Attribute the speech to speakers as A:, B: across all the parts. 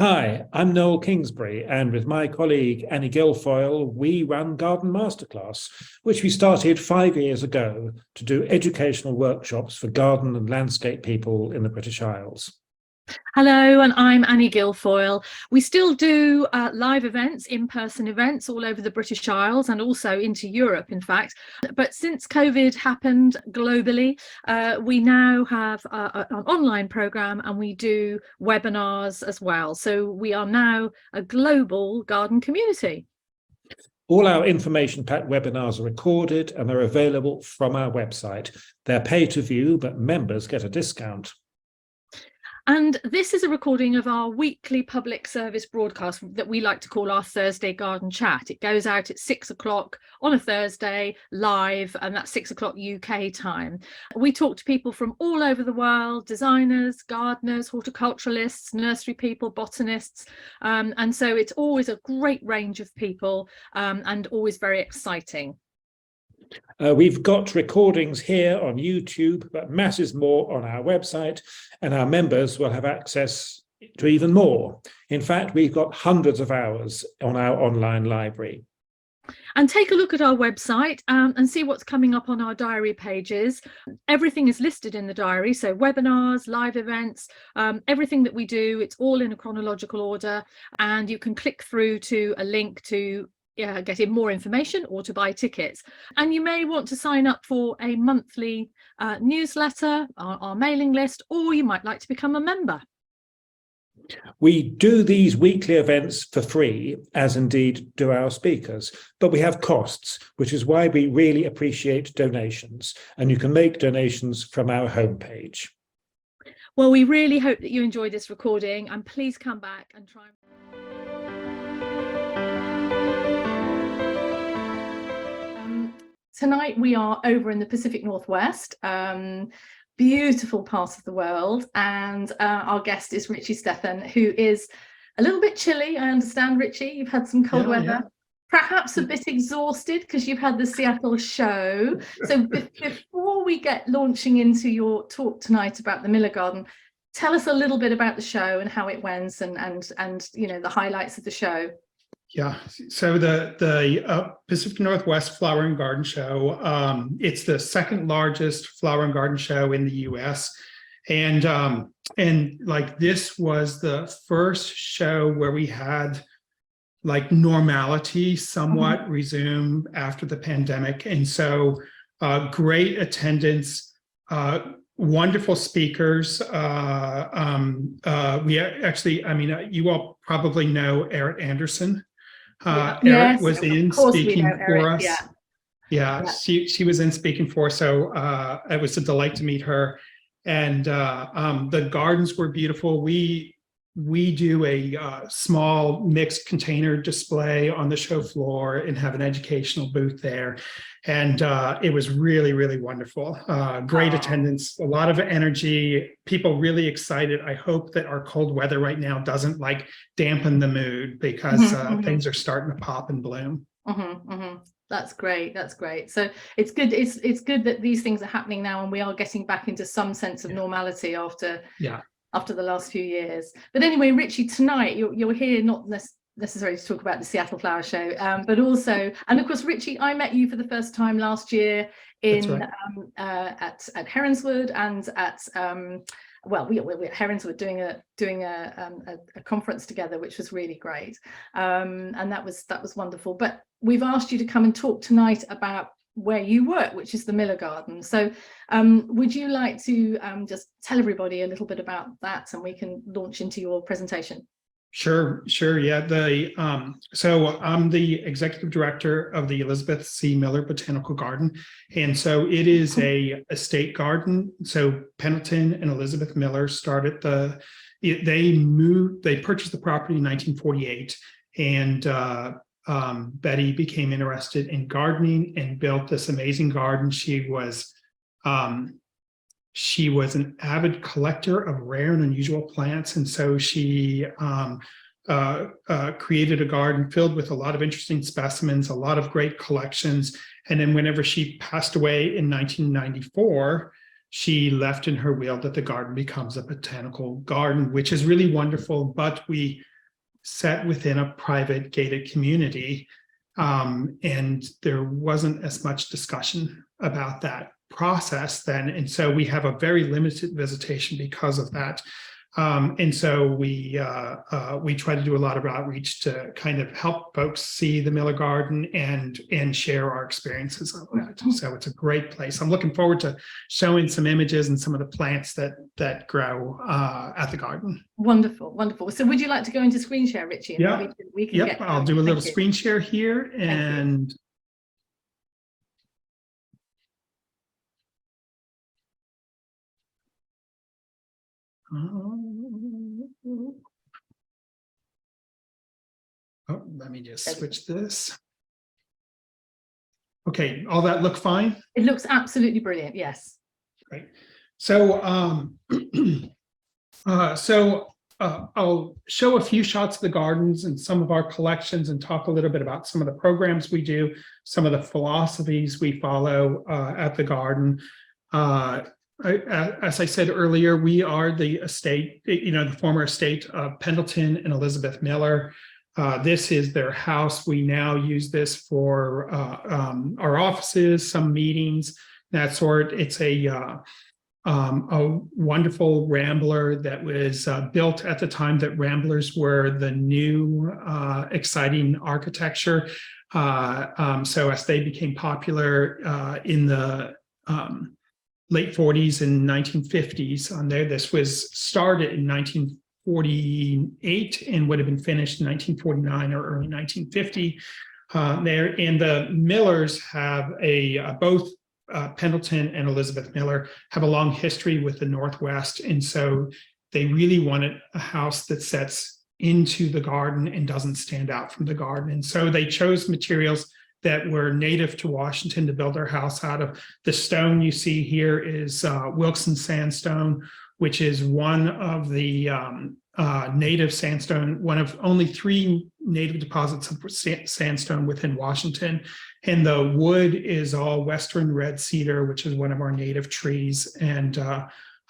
A: Hi, I'm Noel Kingsbury, and with my colleague Annie Guilfoyle, we run Garden Masterclass, which we started 5 years ago to do educational workshops for garden and landscape people in the British Isles.
B: Hello, and I'm Annie Guilfoyle. We still do live events, in-person events all over the British Isles and also into Europe, in fact. But since COVID happened globally, we now have an online program and we do webinars as well. So we are now a global garden community.
A: All our information-packed webinars are recorded and they're available from our website. They're pay to view, but members get a discount.
B: And this is a recording of our weekly public service broadcast that we like to call our Thursday Garden Chat. It goes out at 6 o'clock on a Thursday live, and that's 6 o'clock UK time. We talk to people from all over the world, designers, gardeners, horticulturalists, nursery people, botanists. And so it's always a great range of people and always very exciting.
A: We've got recordings here on YouTube, but masses more on our website, and our members will have access to even more. In fact, we've got hundreds of hours on our online library.
B: And take a look at our website and see what's coming up on our diary pages. Everything is listed in the diary, so webinars, live events, everything that we do, it's all in a chronological order, and you can click through to a link to get in more information or to buy tickets. And you may want to sign up for a monthly newsletter, our mailing list, or you might like to become a member.
A: We do these weekly events for free, as indeed do our speakers, but we have costs, which is why we really appreciate donations, and you can make donations from our homepage.
B: Well, we really hope that you enjoyed this recording, and please come back and try. Tonight we are over in the Pacific Northwest, beautiful part of the world, and our guest is Richie Steffen, who is a little bit chilly. I understand, Richie, you've had some cold weather, perhaps a bit exhausted because you've had the Seattle show. So before we get launching into your talk tonight about the Miller Garden, tell us a little bit about the show and how it went and you know, the highlights of the show.
C: Yeah, so the Pacific Northwest Flower and Garden Show, it's the second largest flower and garden show in the US. And like this was the first show where we had like normality somewhat resume after the pandemic. And so great attendance, wonderful speakers. We actually, I mean, you all probably know Eric Anderson. Eric was in speaking for us. She was in speaking for us, so it was a delight to meet her. And the gardens were beautiful. We do a small mixed container display on the show floor and have an educational booth there. And it was really, really wonderful. Great attendance, a lot of energy, people really excited. I hope that our cold weather right now doesn't like dampen the mood because things are starting to pop and bloom.
B: That's great. That's great. So it's good. It's good that these things are happening now and we are getting back into some sense of normality after the last few years. But anyway, Richie, tonight you're here not necessarily to talk about the Seattle Flower Show, but also, and of course, Richie, I met you for the first time last year in at Heronswood and at well, we at Heronswood doing a conference together, which was really great, and that was wonderful. But we've asked you to come and talk tonight about where you work, which is the Miller Garden. So would you like to just tell everybody a little bit about that and we can launch into your presentation?
C: Sure. Yeah. So I'm the executive director of the Elizabeth C. Miller Botanical Garden. And so it is a estate garden. So Pendleton and Elizabeth Miller started they purchased the property in 1948. And Betty became interested in gardening and built this amazing garden. She was an avid collector of rare and unusual plants, and so she created a garden filled with a lot of interesting specimens, a lot of great collections. And then whenever she passed away in 1994, she left in her will that the garden becomes a botanical garden, which is really wonderful, but we sat within a private gated community, and there wasn't as much discussion about that process then, and so we have a very limited visitation because of that. And so we try to do a lot of outreach to kind of help folks see the Miller Garden and share our experiences of that. So it's a great place. I'm looking forward to showing some images and some of the plants that grow at the garden.
B: Wonderful, wonderful. So would you like to go into screen share, Richie? And
C: yeah,
B: we can
C: yep. I'll do a little screen share here, and oh, let me just switch this. Okay, all that look fine?
B: It looks absolutely brilliant, yes.
C: Great. So, I'll show a few shots of the gardens and some of our collections and talk a little bit about some of the programs we do, some of the philosophies we follow at the garden. As I said earlier, we are the estate, the former estate of Pendleton and Elizabeth Miller. This is their house. We now use this for our offices, some meetings, that sort. It's a wonderful rambler that was built at the time that ramblers were the new exciting architecture. So as they became popular in the late 40s and 1950s on there, this was started in 1948 and would have been finished in 1949 or early 1950 there. And the Millers have both Pendleton and Elizabeth Miller have a long history with the Northwest. And so they really wanted a house that sets into the garden and doesn't stand out from the garden. And so they chose materials that were native to Washington to build their house out of. The stone you see here is Wilson sandstone, which is one of the native sandstone, one of only 3 native deposits of sandstone within Washington. And the wood is all Western red cedar, which is one of our native trees. And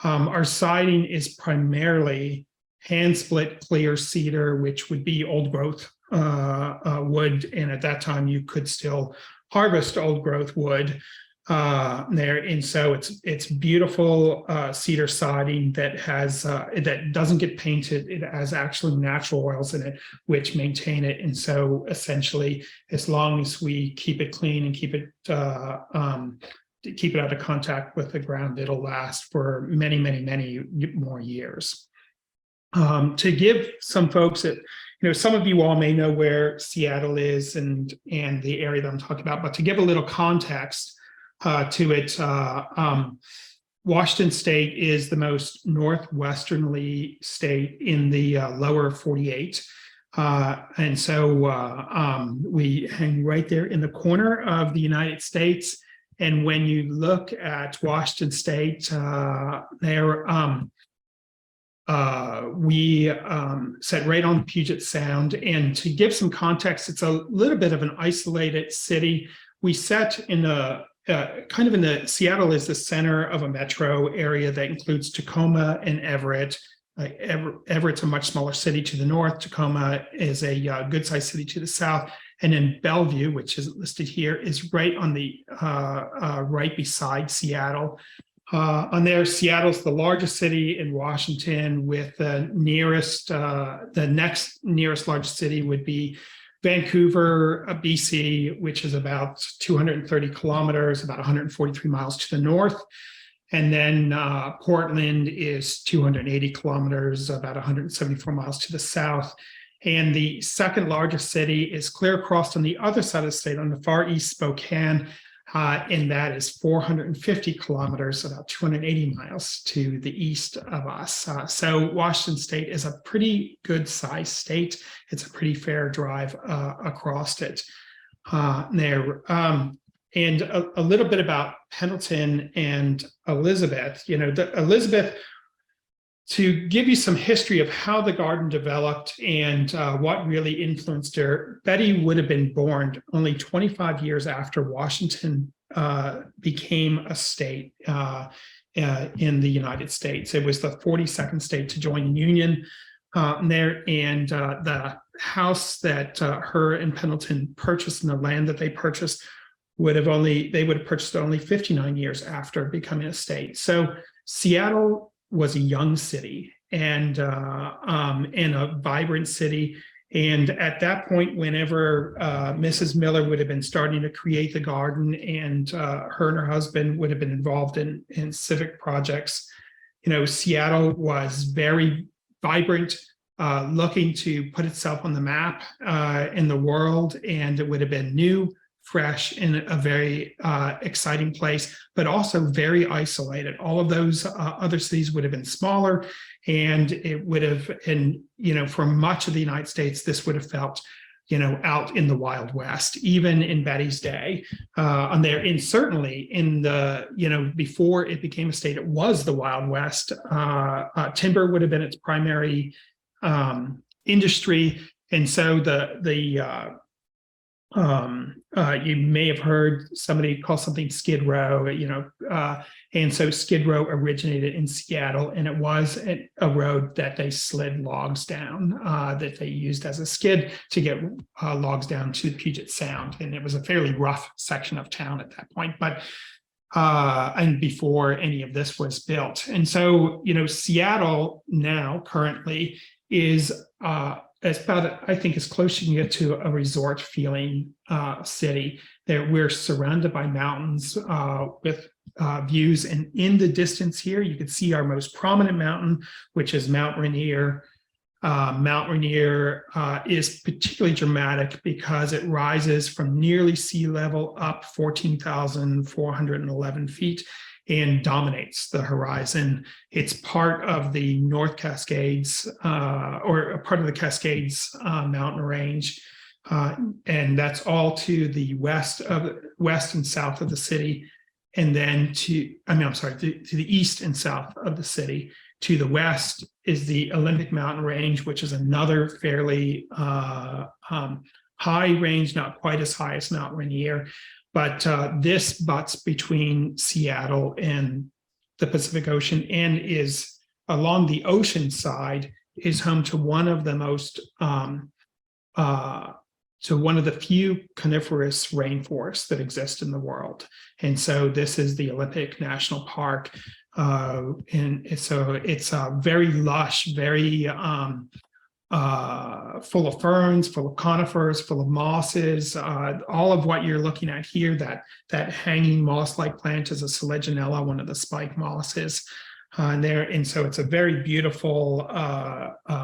C: our siding is primarily hand split clear cedar, which would be old growth wood, and at that time you could still harvest old growth wood there. And so it's beautiful cedar siding that has that doesn't get painted. It has actually natural oils in it which maintain it. And so essentially, as long as we keep it clean and keep it out of contact with the ground, it'll last for many, many, many more years. To give some folks that, some of you all may know where Seattle is and the area that I'm talking about, but to give a little context to it, Washington State is the most northwesternly state in the lower 48. And so we hang right there in the corner of the United States. And when you look at Washington State, we set right on Puget Sound. And to give some context, it's a little bit of an isolated city. We set in a Seattle is the center of a metro area that includes Tacoma and Everett. Everett's a much smaller city to the north. Tacoma is a good-sized city to the south. And then Bellevue, which is listed here, is right on the right beside Seattle. On there, Seattle's the largest city in Washington, with the next nearest large city would be Vancouver, BC, which is about 230 kilometers, about 143 miles to the north. And then Portland is 280 kilometers, about 174 miles to the south. And the second largest city is clear across on the other side of the state, on the far east, Spokane, and that is 450 kilometers, about 280 miles to the east of us. So Washington State is a pretty good sized state. It's a pretty fair drive across it there. And a little bit about Pendleton and Elizabeth. Elizabeth, to give you some history of how the garden developed and what really influenced her, Betty would have been born only 25 years after Washington became a state. in the United States. It was the 42nd state to join the Union there, and the house that her and Pendleton purchased and the land that they purchased would have purchased it only 59 years after becoming a state. So Seattle was a young city and a vibrant city. And at that point, whenever Mrs. Miller would have been starting to create the garden, and her and her husband would have been involved in civic projects, Seattle was very vibrant, looking to put itself on the map in the world, and it would have been new, fresh, in a very exciting place, but also very isolated. All of those other cities would have been smaller, and it would have, and for much of the United States, this would have felt, out in the Wild West, even in Betty's day. And certainly in the, before it became a state, it was the Wild West. Timber would have been its primary industry, and so you may have heard somebody call something Skid Row, and so Skid Row originated in Seattle, and it was a road that they slid logs down, that they used as a skid to get logs down to Puget Sound. And it was a fairly rough section of town at that point, but and before any of this was built. And so, Seattle now currently is it's about, I think, as close as you can get to a resort feeling city. That we're surrounded by mountains with views, and in the distance here, you can see our most prominent mountain, which is Mount Rainier. Mount Rainier is particularly dramatic because it rises from nearly sea level up 14,411 feet and dominates the horizon. It's part of the North Cascades, or a part of the Cascades mountain range. And that's all to the west and south of the city. And then to the east and south of the city. To the west is the Olympic Mountain Range, which is another fairly high range, not quite as high as Mount Rainier. But this butts between Seattle and the Pacific Ocean, and is along the ocean side, is home to one of the most one of the few coniferous rainforests that exist in the world. And so this is the Olympic National Park. And so it's very lush, very full of ferns, full of conifers, full of mosses. All of what you're looking at here, that hanging moss-like plant is a Selaginella, one of the spike mosses there. And so it's a very beautiful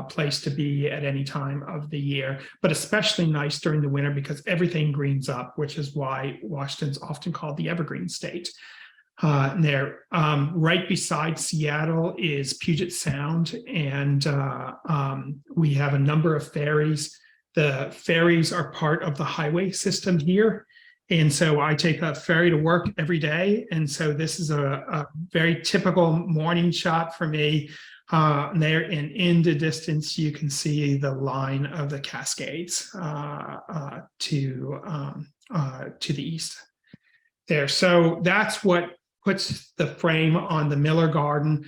C: place to be at any time of the year, but especially nice during the winter because everything greens up, which is why Washington's often called the Evergreen State. There, right beside Seattle is Puget Sound, and we have a number of ferries. The ferries are part of the highway system here, and so I take a ferry to work every day, and so this is a very typical morning shot for me. There, and in the distance, you can see the line of the Cascades to the east there. So that's what puts the frame on the Miller Garden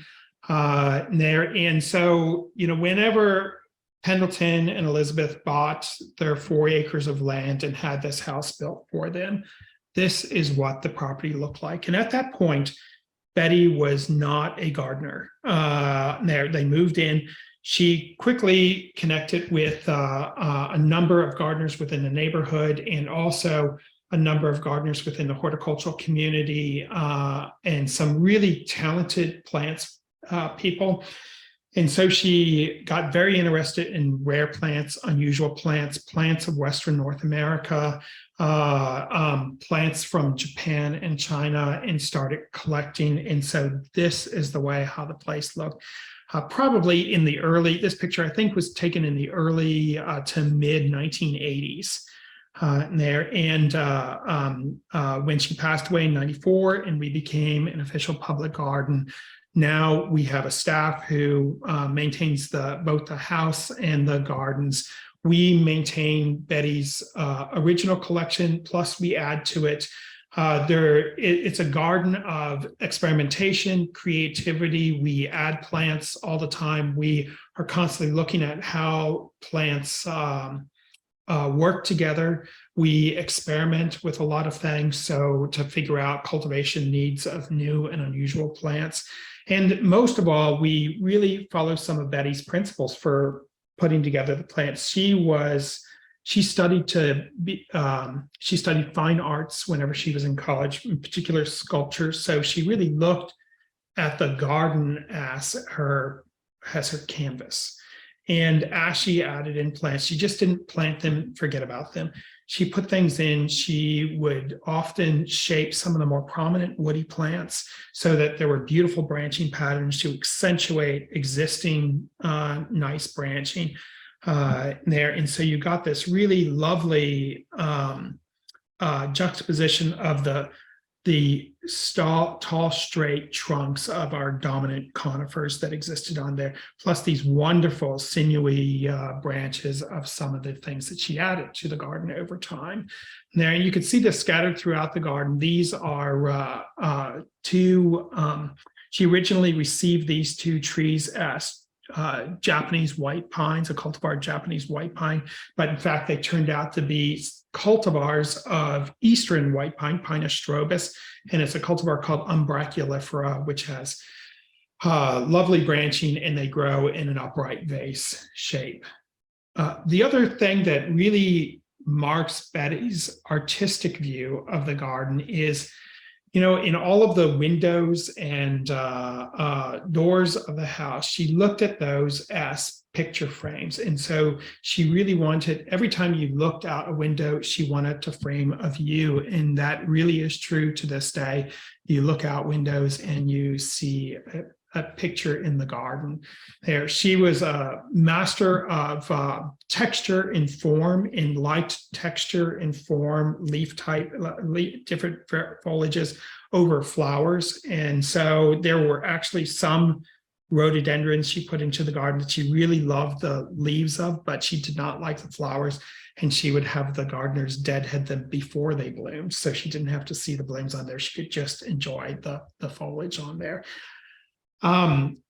C: there. And so, whenever Pendleton and Elizabeth bought their 4 acres of land and had this house built for them, this is what the property looked like. And at that point, Betty was not a gardener. There, they moved in. She quickly connected with a number of gardeners within the neighborhood, and also a number of gardeners within the horticultural community, and some really talented plants people. And so she got very interested in rare plants, unusual plants, plants of Western North America, plants from Japan and China, and started collecting. And so this is the way how the place looked. Probably in the early, this picture I think was taken in the early to mid 1980s. There, and when she passed away in '94, and we became an official public garden, now we have a staff who maintains both the house and the gardens. We maintain Betty's original collection, plus we add to it It's a garden of experimentation, creativity. We add plants all the time. We are constantly looking at how plants work together. We experiment with a lot of things, so to figure out cultivation needs of new and unusual plants. And most of all, we really follow some of Betty's principles for putting together the plants. She studied fine arts whenever she was in college, in particular sculpture. So she really looked at the garden as her canvas. And as she added in plants, she just didn't plant them, forget about them. She put things in. She would often shape some of the more prominent woody plants so that there were beautiful branching patterns to accentuate existing nice branching there. And so you got this really lovely juxtaposition of the tall, straight trunks of our dominant conifers that existed on there, plus these wonderful sinewy branches of some of the things that she added to the garden over time. There, and you can see this scattered throughout the garden. These are she originally received these two trees as Japanese white pines, a cultivar Japanese white pine, but in fact they turned out to be cultivars of eastern white pine, Pinus strobus, and it's a cultivar called Umbraculifera, which has lovely branching, and they grow in an upright vase shape. The other thing that really marks Betty's artistic view of the garden is, you know, in all of the windows and doors of the house, she looked at those as picture frames. And so she really wanted, every time you looked out a window, she wanted to frame a view. And that really is true to this day. You look out windows and you see a picture in the garden there. She was a master of texture and form, in light texture and form, leaf type, different foliages over flowers. And so there were actually some rhododendrons she put into the garden that she really loved the leaves of, but she did not like the flowers. And she would have the gardeners deadhead them before they bloomed. So she didn't have to see the blooms on there. She could just enjoy the foliage on there.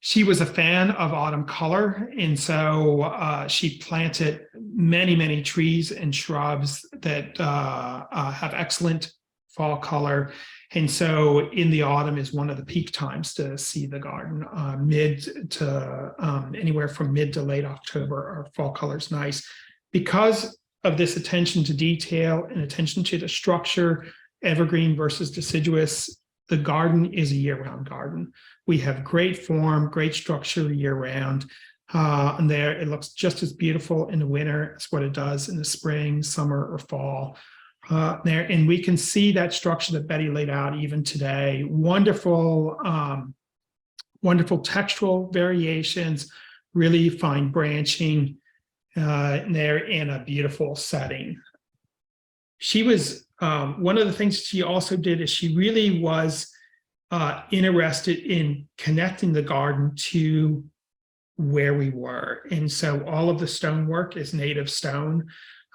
C: She was a fan of autumn color, and so she planted many trees and shrubs that have excellent fall color. And so in the autumn is one of the peak times to see the garden. Anywhere from mid to late October, our fall color is nice. Because of this attention to detail and attention to the structure, evergreen versus deciduous, the garden is a year-round garden. We have great form, great structure year-round. And there, it looks just as beautiful in the winter as what it does in the spring, summer, or fall. There, and we can see that structure that Betty laid out even today. Wonderful, wonderful textural variations, really fine branching there in a beautiful setting. She was, one of the things she also did is she really was interested in connecting the garden to where we were. And so all of the stonework is native stone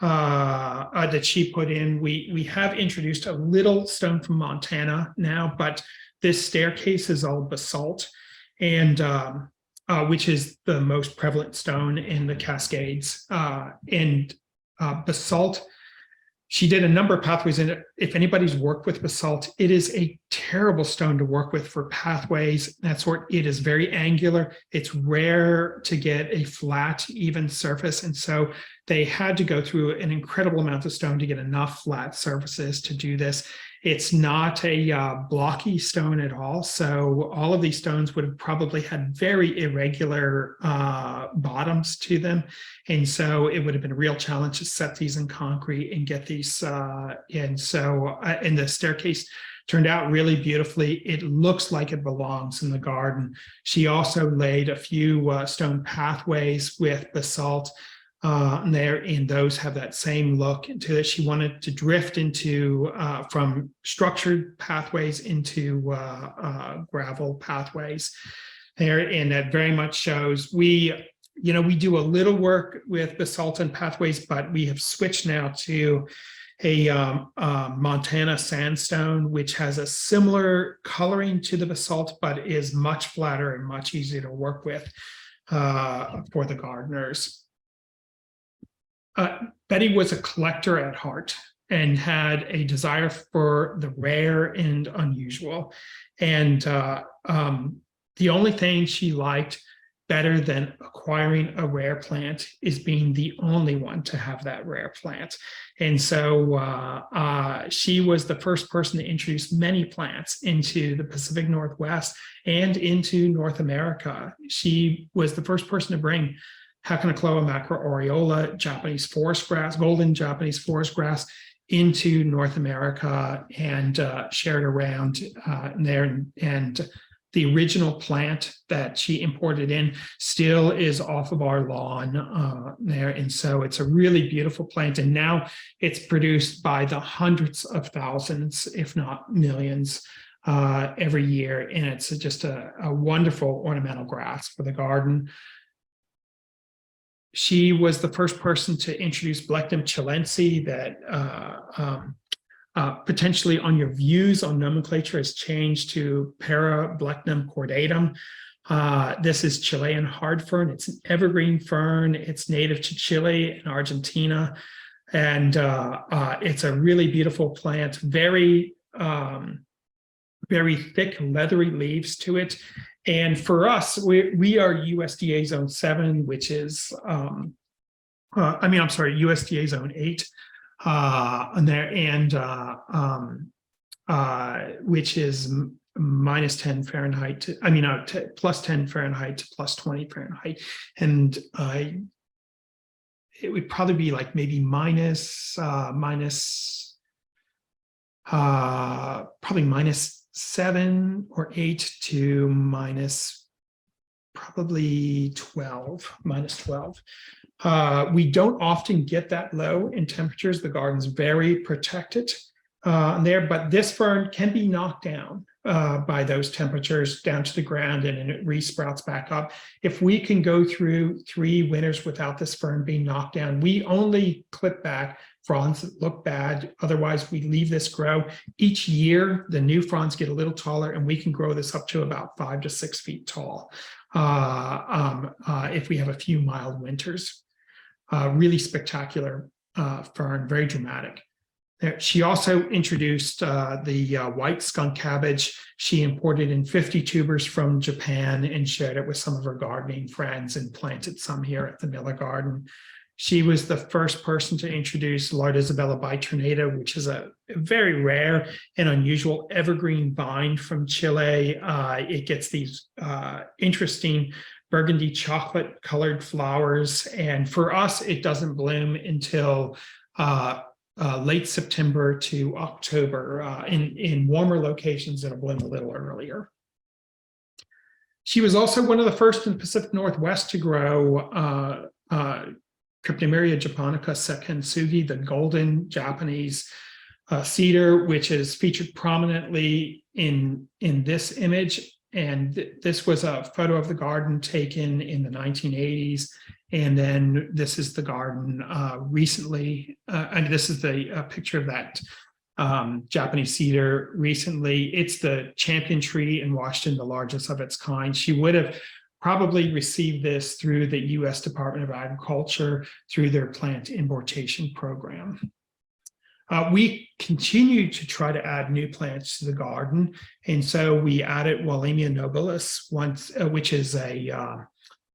C: that she put in. We have introduced a little stone from Montana now, but this staircase is all basalt, and which is the most prevalent stone in the Cascades. Basalt, she did a number of pathways in it. If anybody's worked with basalt, it is a terrible stone to work with for pathways, that sort. It is very angular. It's rare to get a flat, even surface. And so they had to go through an incredible amount of stone to get enough flat surfaces to do this. It's not a blocky stone at all. So all of these stones would have probably had very irregular bottoms to them. And so it would have been a real challenge to set these in concrete and get these in. So, and the staircase turned out really beautifully. It looks like it belongs in the garden. She also laid a few stone pathways with basalt there, and those have that same look into it. She wanted to drift into from structured pathways into gravel pathways there, and that very much shows we do a little work with basalt and pathways, but we have switched now to Montana sandstone, which has a similar coloring to the basalt, but is much flatter and much easier to work with for the gardeners. Betty was a collector at heart and had a desire for the rare and unusual. And the only thing she liked better than acquiring a rare plant is being the only one to have that rare plant. And so she was the first person to introduce many plants into the Pacific Northwest and into North America. She was the first person to bring Hakanakloa macroaureola, Japanese forest grass, golden Japanese forest grass, into North America and shared around there. And the original plant that she imported in still is off of our lawn there. And so it's a really beautiful plant. And now it's produced by the hundreds of thousands, if not millions, every year. And it's just a wonderful ornamental grass for the garden. She was the first person to introduce Blechnum chilense that potentially on your views on nomenclature has changed to Parablechnum cordatum. This is Chilean hard fern. It's an evergreen fern. It's native to Chile and Argentina. And it's a really beautiful plant, very, very thick, leathery leaves to it. And for us, we are USDA Zone 7, which is, USDA Zone 8. Which is minus 10 Fahrenheit, plus 10 Fahrenheit to plus 20 Fahrenheit. And it would probably be like maybe probably minus 7 or 8 to minus probably 12, minus 12. We don't often get that low in temperatures. The garden's very protected there, but this fern can be knocked down by those temperatures down to the ground, and it resprouts back up. If we can go through 3 winters without this fern being knocked down, we only clip back fronds that look bad. Otherwise, we leave this grow. Each year, the new fronds get a little taller, and we can grow this up to about 5 to 6 feet tall if we have a few mild winters. Really spectacular fern, very dramatic. She also introduced the white skunk cabbage. She imported in 50 tubers from Japan and shared it with some of her gardening friends and planted some here at the Miller Garden. She was the first person to introduce Larda Isabella biternata, which is a very rare and unusual evergreen vine from Chile. It gets these interesting burgundy chocolate colored flowers. And for us, it doesn't bloom until late September to October. In warmer locations, it'll bloom a little earlier. She was also one of the first in the Pacific Northwest to grow Cryptomeria japonica sekentsugi, the golden Japanese cedar, which is featured prominently in this image. And this was a photo of the garden taken in the 1980s. And then this is the garden recently. And this is the picture of that Japanese cedar recently. It's the champion tree in Washington, the largest of its kind. She would have probably received this through the U.S. Department of Agriculture through their plant importation program. We continue to try to add new plants to the garden. And so we added Wallemia nobilis, which is a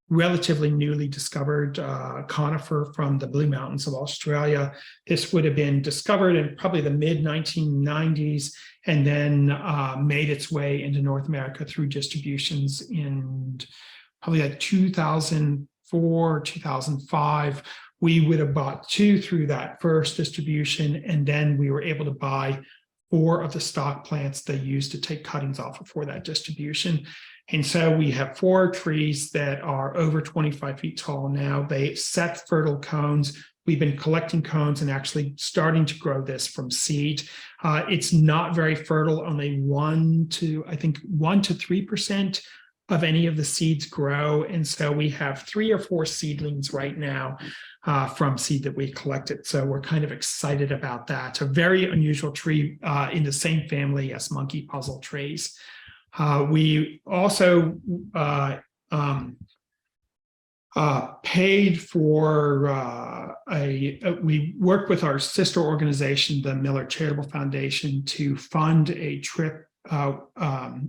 C: relatively newly discovered conifer from the Blue Mountains of Australia. This would have been discovered in probably the mid-1990s and then made its way into North America through distributions in probably like 2004, 2005. We would have bought 2 through that first distribution, and then we were able to buy 4 of the stock plants they used to take cuttings off of for that distribution. And so we have 4 trees that are over 25 feet tall now. They set fertile cones. We've been collecting cones and actually starting to grow this from seed. It's not very fertile, only 1 to 3% of any of the seeds grow. And so we have 3 or 4 seedlings right now from seed that we collected. So we're kind of excited about that. A very unusual tree in the same family as monkey puzzle trees. We also paid for we worked with our sister organization, the Miller Charitable Foundation, to fund a trip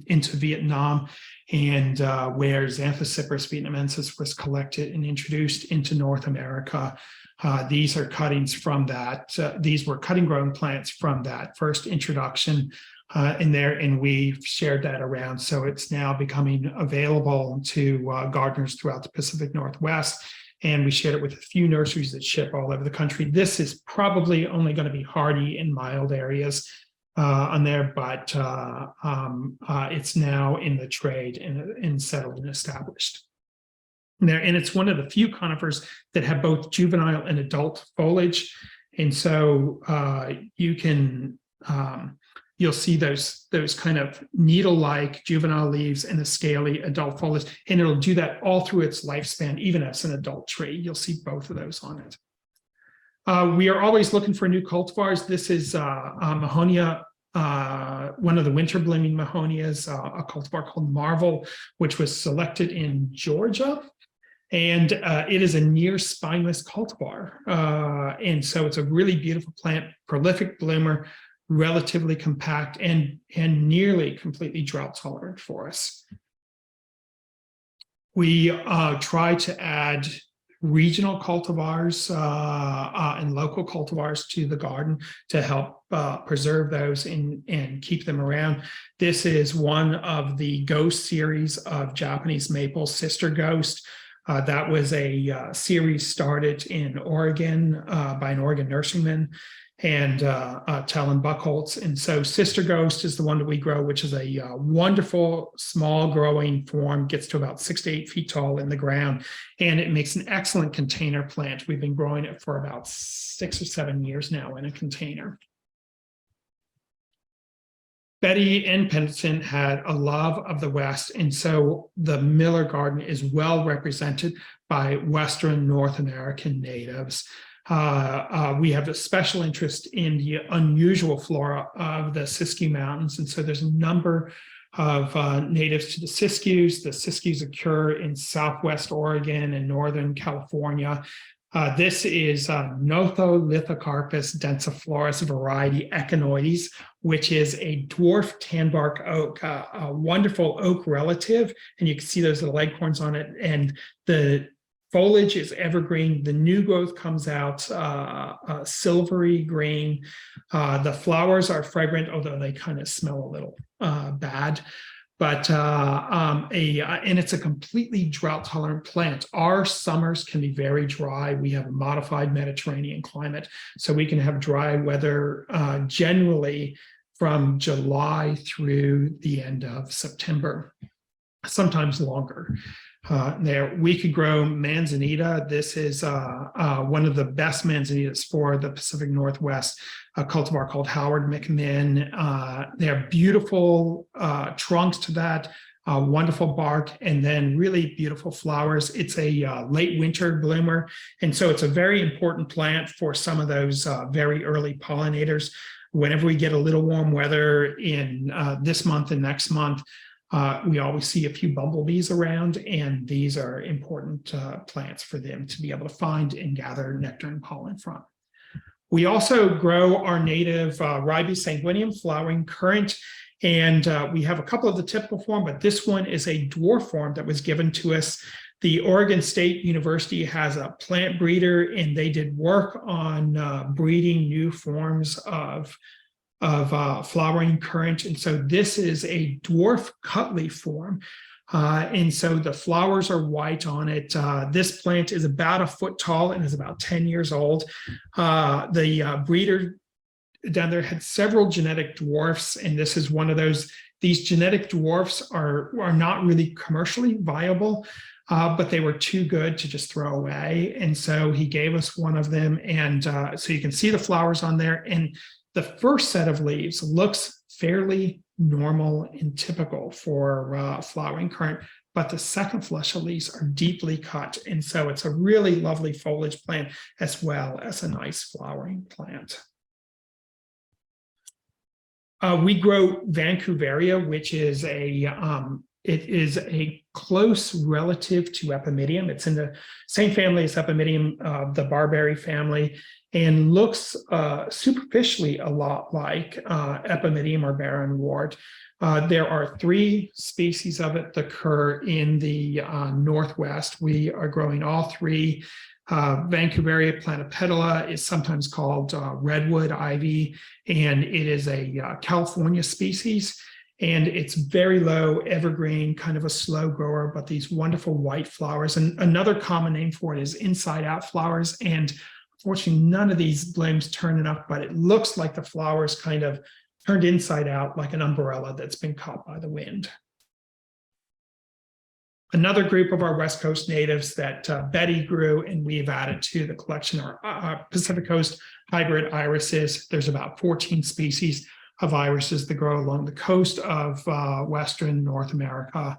C: into Vietnam, and where Xanthocypris vietnamensis was collected and introduced into North America. These are cuttings from that. These were cutting grown plants from that first introduction in there, and we've shared that around. So it's now becoming available to gardeners throughout the Pacific Northwest. And we shared it with a few nurseries that ship all over the country. This is probably only going to be hardy in mild areas on there, but it's now in the trade and settled and established. And it's one of the few conifers that have both juvenile and adult foliage. And so you can you'll see those kind of needle-like juvenile leaves and the scaly adult foliage, and it'll do that all through its lifespan, even as an adult tree. You'll see both of those on it. We are always looking for new cultivars. This is Mahonia, one of the winter blooming Mahonias, a cultivar called Marvel, which was selected in Georgia. And it is a near spineless cultivar. And so it's a really beautiful plant, prolific bloomer, relatively compact, and nearly completely drought tolerant for us. We try to add regional cultivars and local cultivars to the garden to help preserve those and keep them around. This is one of the Ghost series of Japanese maple, Sister Ghost. That was a series started in Oregon by an Oregon nurseryman and Talon Buchholz. And so Sister Ghost is the one that we grow, which is a wonderful small growing form, gets to about 6 to 8 feet tall in the ground, and it makes an excellent container plant. We've been growing it for about 6 or 7 years now in a container. Betty and Pendleton had a love of the West, and so the Miller Garden is well represented by Western North American natives. We have a special interest in the unusual flora of the Siskiyou Mountains. And so there's a number of natives to the Siskiyous. The Siskiyous occur in Southwest Oregon and Northern California. This is Notholithocarpus densiflorus variety echinoides, which is a dwarf tanbark oak, a wonderful oak relative. And you can see those little acorns on it. And the foliage is evergreen. The new growth comes out silvery green. The flowers are fragrant, although they kind of smell a little bad. But and it's a completely drought-tolerant plant. Our summers can be very dry. We have a modified Mediterranean climate, so we can have dry weather generally from July through the end of September, sometimes longer. There, we could grow manzanita. This is one of the best manzanitas for the Pacific Northwest, a cultivar called Howard McMinn. They are beautiful trunks to that, wonderful bark, and then really beautiful flowers. It's a late winter bloomer, and so it's a very important plant for some of those very early pollinators. Whenever we get a little warm weather in this month and next month, we always see a few bumblebees around, and these are important plants for them to be able to find and gather nectar and pollen from. We also grow our native Ribes sanguineum flowering currant, and we have a couple of the typical form, but this one is a dwarf form that was given to us. The Oregon State University has a plant breeder, and they did work on breeding new forms of flowering currant. And so this is a dwarf cutleaf form. And so the flowers are white on it. This plant is about a foot tall and is about 10 years old. The breeder down there had several genetic dwarfs, and this is one of those. These genetic dwarfs are not really commercially viable, but they were too good to just throw away. And so he gave us one of them. And so you can see the flowers on there. And the first set of leaves looks fairly normal and typical for flowering currant, but the second flush of leaves are deeply cut. And so it's a really lovely foliage plant as well as a nice flowering plant. We grow Vancouveria, which is it is a close relative to Epimedium. It's in the same family as Epimedium, the barberry family, and looks superficially a lot like Epimedium or barren wort. There are 3 species of it that occur in the Northwest. We are growing all 3. Vancouveria planipetala is sometimes called redwood ivy, and it is a California species. And it's very low, evergreen, kind of a slow grower, but these wonderful white flowers. And another common name for it is inside-out flowers. And unfortunately, none of these blooms turn enough, but it looks like the flowers kind of turned inside out like an umbrella that's been caught by the wind. Another group of our West Coast natives that Betty grew and we've added to the collection are Pacific Coast hybrid irises. There's about 14 species of irises that grow along the coast of Western North America,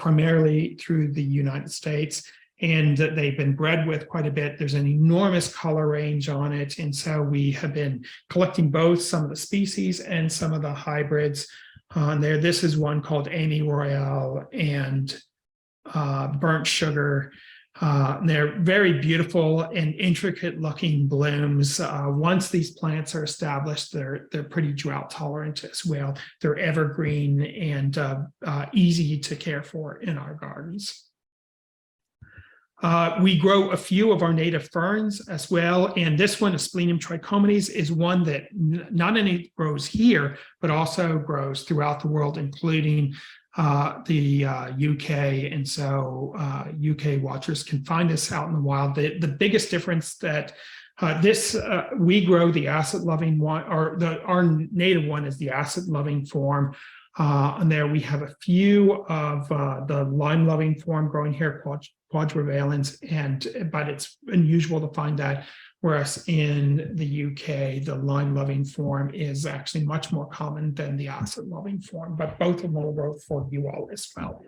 C: primarily through the United States. And they've been bred with quite a bit. There's an enormous color range on it. And so we have been collecting both some of the species and some of the hybrids on there. This is one called Amy Royale and Burnt Sugar. They're very beautiful and intricate looking blooms. Once these plants are established, they're pretty drought tolerant as well. They're evergreen and easy to care for in our gardens. We grow a few of our native ferns as well. And this one, Spelenium Trichomonies, is one that not only grows here, but also grows throughout the world, including the UK. And so UK watchers can find this out in the wild. The biggest difference that we grow the acid-loving one, or our native one is the acid-loving form. And there we have a few of the lime-loving form growing here, quadrivalens, but it's unusual to find that. Whereas in the UK, the lime-loving form is actually much more common than the acid-loving form, but both of them will grow for you all as well.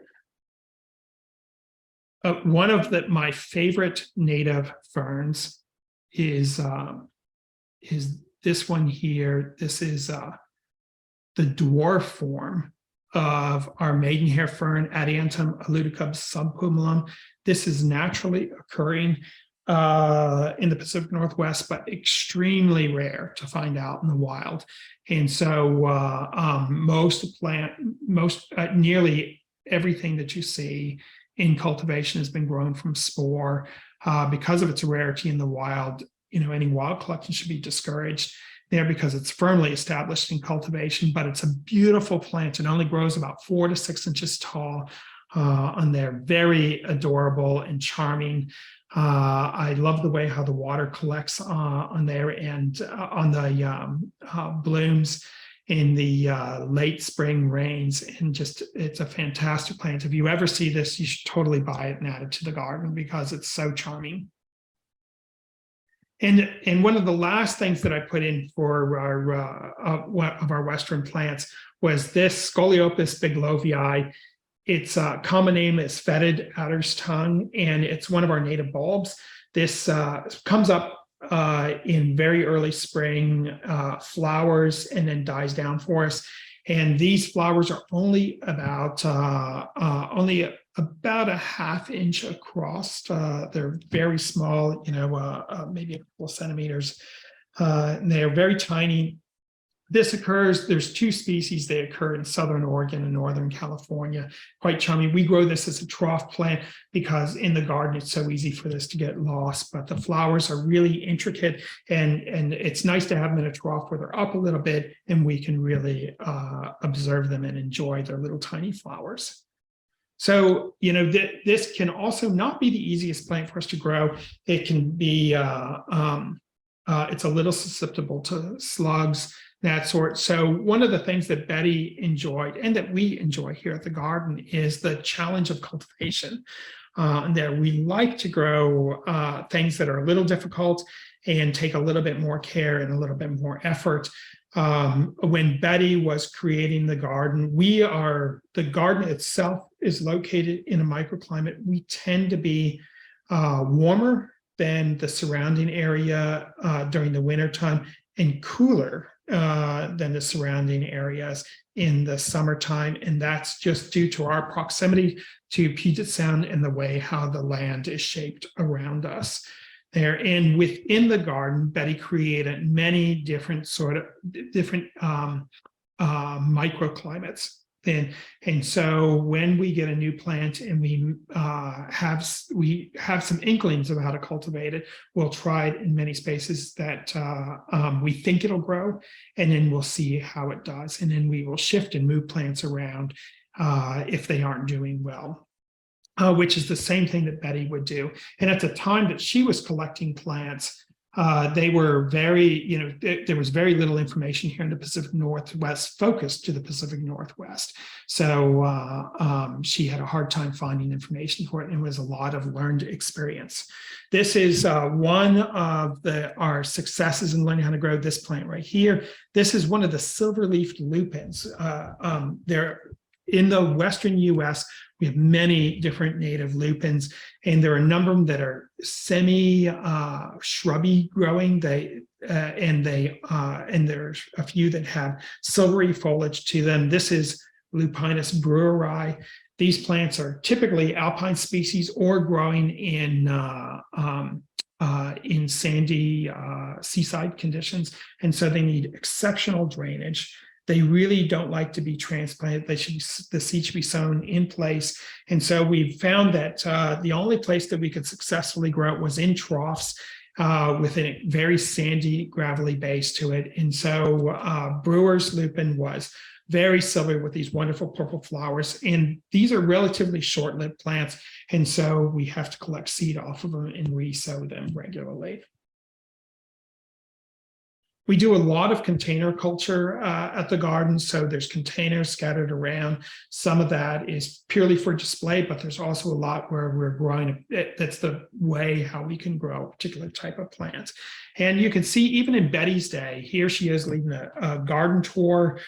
C: One of my favorite native ferns is this one here. This is the dwarf form of our Maidenhair Fern, Adiantum aludicum subpumulum. This is naturally occurring in the Pacific Northwest, but extremely rare to find out in the wild. And so nearly everything that you see in cultivation has been grown from spore. Because of its rarity in the wild, any wild collection should be discouraged there because it's firmly established in cultivation, but it's a beautiful plant. It only grows about 4 to 6 inches tall, and they're very adorable and charming. I love the way how the water collects on there and on the blooms in the late spring rains, and just it's a fantastic plant. If you ever see this, you should totally buy it and add it to the garden because it's so charming. And one of the last things that I put in for our Western plants was this Scoliopus biglovii. Its common name is Fetid, adder's tongue, and it's one of our native bulbs. This comes up in very early spring, flowers, and then dies down for us. And these flowers are only about a half inch across. They're very small, maybe a couple of centimeters. And they're very tiny. This occurs, there's 2 species. They occur in Southern Oregon and Northern California. Quite charming. We grow this as a trough plant because in the garden, it's so easy for this to get lost, but the flowers are really intricate, and it's nice to have them in a trough where they're up a little bit and we can really observe them and enjoy their little tiny flowers. So, this can also not be the easiest plant for us to grow. It can be, it's a little susceptible to slugs, that sort. So one of the things that Betty enjoyed and that we enjoy here at the garden is the challenge of cultivation. And that we like to grow things that are a little difficult and take a little bit more care and a little bit more effort. When Betty was creating the garden, the garden itself is located in a microclimate. We tend to be warmer than the surrounding area during the wintertime and cooler than the surrounding areas in the summertime. And that's just due to our proximity to Puget Sound and the way how the land is shaped around us there. And within the garden, Betty created many different microclimates. And so when we get a new plant and we have some inklings of how to cultivate it, we'll try it in many spaces that we think it'll grow, and then we'll see how it does. And then we will shift and move plants around if they aren't doing well, which is the same thing that Betty would do. And at the time that she was collecting plants, they were very, there was very little information here in the Pacific Northwest focused to the Pacific Northwest. So she had a hard time finding information for it, and it was a lot of learned experience. This is one of our successes in learning how to grow this plant right here. This is one of the silver-leafed lupines. They're in the Western US. We have many different native lupines, and there are a number of them that are semi-shrubby growing. And there's a few that have silvery foliage to them. This is Lupinus breweri. These plants are typically alpine species or growing in sandy seaside conditions, and so they need exceptional drainage. They really don't like to be transplanted. The seed should be sown in place. And so we found that the only place that we could successfully grow it was in troughs with a very sandy, gravelly base to it. And so Brewer's lupin was very silvery with these wonderful purple flowers. And these are relatively short-lived plants. And so we have to collect seed off of them and re-sow them regularly. We do a lot of container culture at the garden. So there's containers scattered around. Some of that is purely for display, but there's also a lot where we're growing. That's the way how we can grow a particular type of plant. And you can see even in Betty's day, here she is leading a garden tour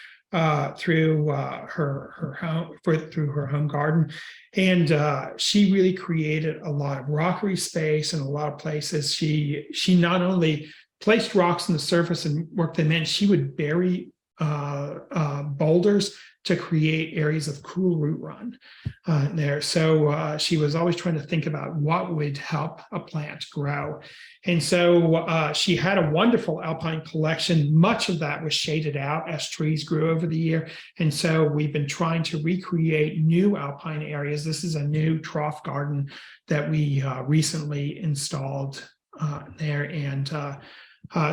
C: through her home garden. And she really created a lot of rockery space in a lot of places. She not only placed rocks on the surface and worked them in, she would bury boulders to create areas of cool root run there. So she was always trying to think about what would help a plant grow. And so she had a wonderful alpine collection. Much of that was shaded out as trees grew over the year. And so we've been trying to recreate new alpine areas. This is a new trough garden that we recently installed there. And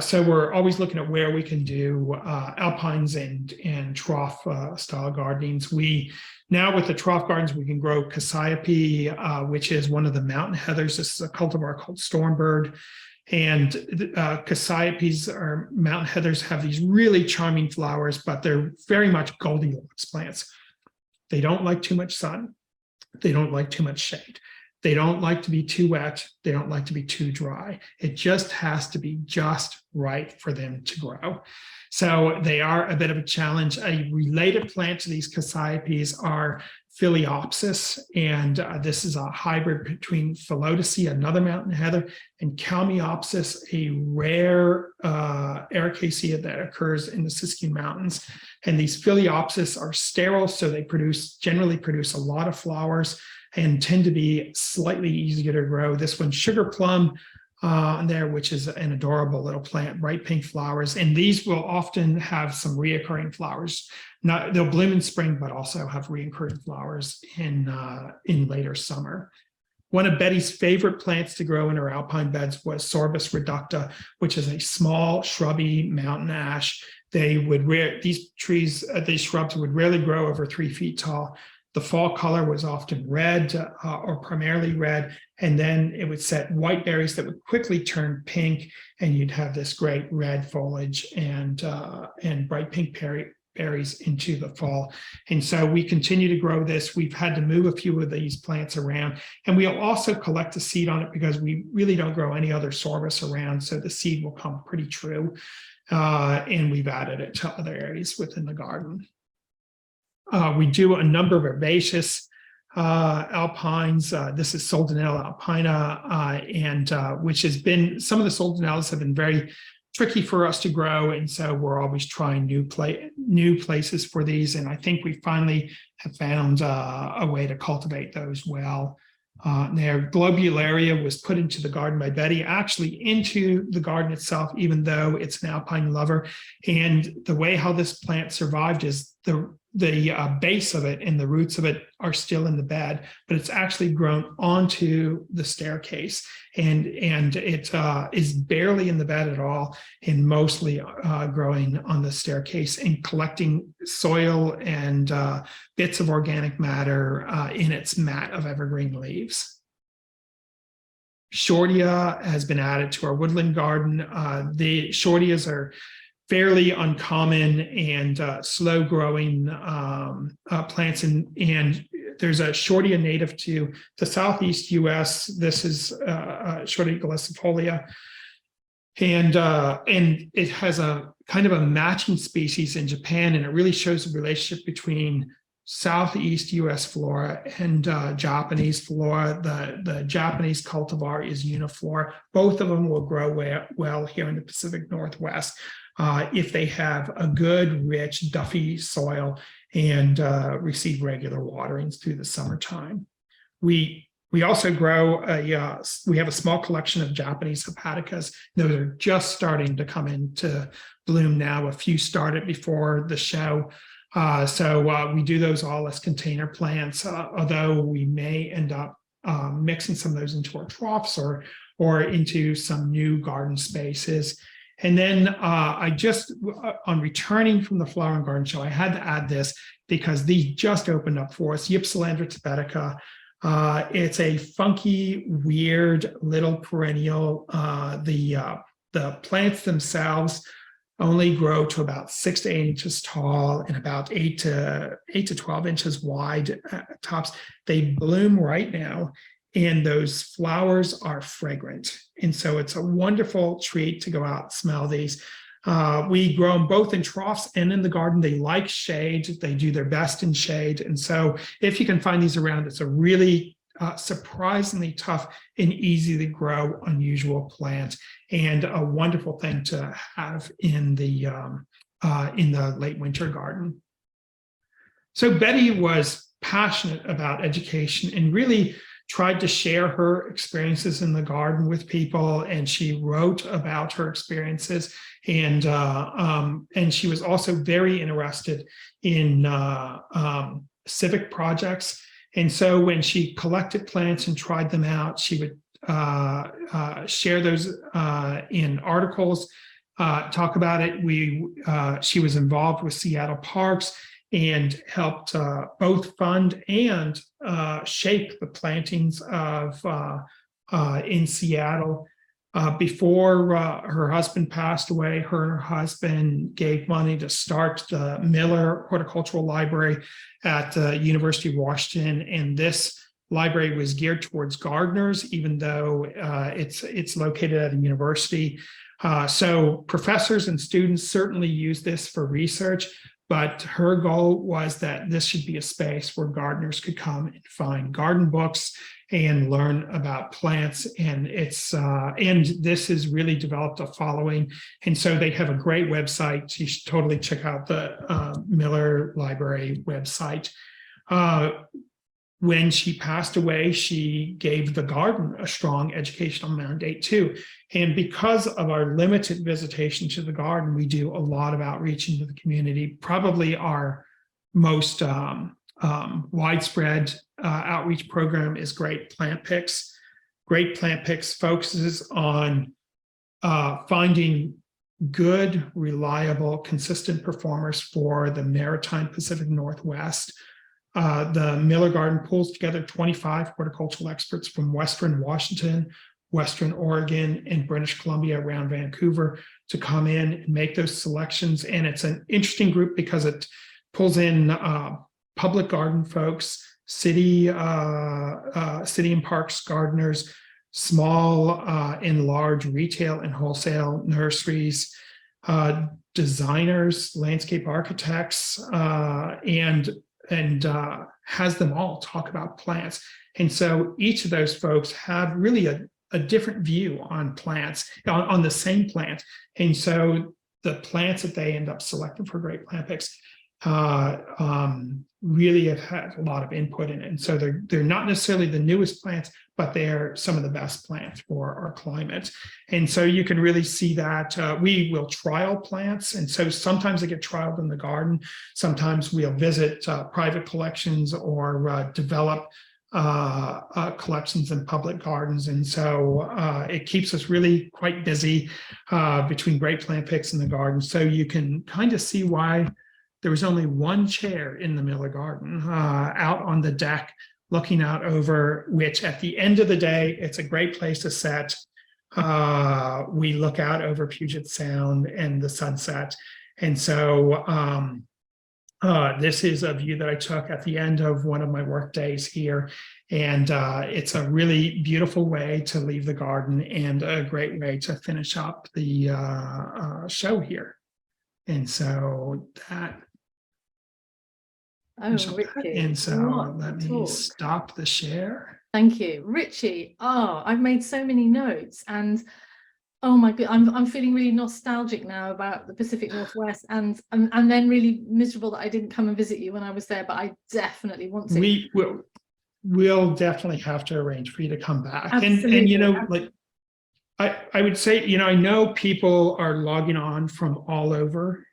C: so we're always looking at where we can do alpines and trough style gardenings. Now with the trough gardens, we can grow cassiope, which is one of the mountain heathers. This is a cultivar called Stormbird. And cassiopes or mountain heathers have these really charming flowers, but they're very much Goldilocks plants. They don't like too much sun. They don't like too much shade. They don't like to be too wet. They don't like to be too dry. It just has to be just right for them to grow. So they are a bit of a challenge. A related plant to these cassiopes are Philiopsis, and this is a hybrid between Philodicea, another mountain heather, and Kalmiopsis, a rare ericaceae that occurs in the Siskiyou Mountains. And these Philiopsis are sterile, so they generally produce a lot of flowers and tend to be slightly easier to grow. This one's Sugar Plum there, which is an adorable little plant, bright pink flowers. And these will often have some reoccurring flowers. They'll bloom in spring, but also have reoccurring flowers in later summer. One of Betty's favorite plants to grow in her alpine beds was Sorbus reducta, which is a small shrubby mountain ash. These shrubs would rarely grow over 3 feet tall. The fall color was often red or primarily red, and then it would set white berries that would quickly turn pink, and you'd have this great red foliage and bright pink berries into the fall. And so we continue to grow this. We've had to move a few of these plants around, and we'll also collect the seed on it because we really don't grow any other sorbus around. So the seed will come pretty true. And we've added it to other areas within the garden. We do a number of herbaceous Alpines. This is Soldanella alpina, and which has been, some of the Soldanellas have been very tricky for us to grow, and so we're always trying new places for these. And I think we finally have found a way to cultivate those well. Their globularia was put into the garden by Betty, actually into the garden itself, even though it's an alpine lover. And the way how this plant survived is the base of it and the roots of it are still in the bed, but it's actually grown onto the staircase, and it is barely in the bed at all, and mostly growing on the staircase and collecting soil and bits of organic matter in its mat of evergreen leaves. Shortia has been added to our woodland garden. The shortias are fairly uncommon and slow growing plants, and there's a shortia native to the southeast US. This is Shortia galicifolia, and it has a kind of a matching species in Japan, and it really shows the relationship between southeast US flora and Japanese flora. The Japanese cultivar is uniflora. Both of them will grow well here in the Pacific Northwest if they have a good, rich, duffy soil and receive regular waterings through the summertime. We also grow we have a small collection of Japanese hepaticas. Those are just starting to come into bloom now. A few started before the show. So we do those all as container plants, although we may end up mixing some of those into our troughs or into some new garden spaces. And then I just, on returning from the Flower and Garden Show, I had to add this because these just opened up for us. Ypsilandra tibetica. It's a funky, weird little perennial. The plants themselves only grow to about 6 to 8 inches tall and about 8 to 12 inches wide tops. They bloom right now, and those flowers are fragrant. And so it's a wonderful treat to go out and smell these. We grow them both in troughs and in the garden. They like shade. They do their best in shade. And so if you can find these around, it's a really surprisingly tough and easy to grow, unusual plant, and a wonderful thing to have in the late winter garden. So Betty was passionate about education and really tried to share her experiences in the garden with people, and she wrote about her experiences, and she was also very interested in civic projects. And so when she collected plants and tried them out, she would share those in articles, talk about it. She was involved with Seattle Parks and helped both fund and shape the plantings of in Seattle. Before her husband passed away, her and her husband gave money to start the Miller Horticultural Library at the University of Washington, and this library was geared towards gardeners, even though it's located at a university. So professors and students certainly use this for research, but her goal was that this should be a space where gardeners could come and find garden books and learn about plants. And and this has really developed a following. And so they have a great website. You should totally check out the Miller Library website. When she passed away, she gave the garden a strong educational mandate too. And because of our limited visitation to the garden, we do a lot of outreach into the community. Probably our most widespread outreach program is Great Plant Picks. Great Plant Picks focuses on finding good, reliable, consistent performers for the Maritime Pacific Northwest. The Miller Garden pulls together 25 horticultural experts from Western Washington, Western Oregon, and British Columbia around Vancouver to come in and make those selections. And it's an interesting group because it pulls in public garden folks, city and parks gardeners, small and large retail and wholesale nurseries, designers, landscape architects, and has them all talk about plants. And so each of those folks have really a different view on plants, on the same plant. And so the plants that they end up selecting for Great Plant Picks really have had a lot of input in it. And so they're not necessarily the newest plants, but they're some of the best plants for our climate. And so you can really see that we will trial plants. And so sometimes they get trialed in the garden. Sometimes we'll visit private collections or develop collections in public gardens. And so it keeps us really quite busy between Great Plant Picks and the garden. So you can kind of see why there was only one chair in the Miller Garden out on the deck, looking out over which at the end of the day, it's a great place to set. We look out over Puget Sound and the sunset. And so this is a view that I took at the end of one of my work days here. And it's a really beautiful way to leave the garden and a great way to finish up the show here. And so that.
B: Oh, Richie.
C: And so let me stop the share.
B: Thank you, Richie. Oh, I've made so many notes, and oh my god, I'm feeling really nostalgic now about the Pacific Northwest, and then really miserable that I didn't come and visit you when I was there. But I definitely want to.
C: We'll definitely have to arrange for you to come back.
B: Absolutely.
C: And you know, like I would say, you know, I know people are logging on from all over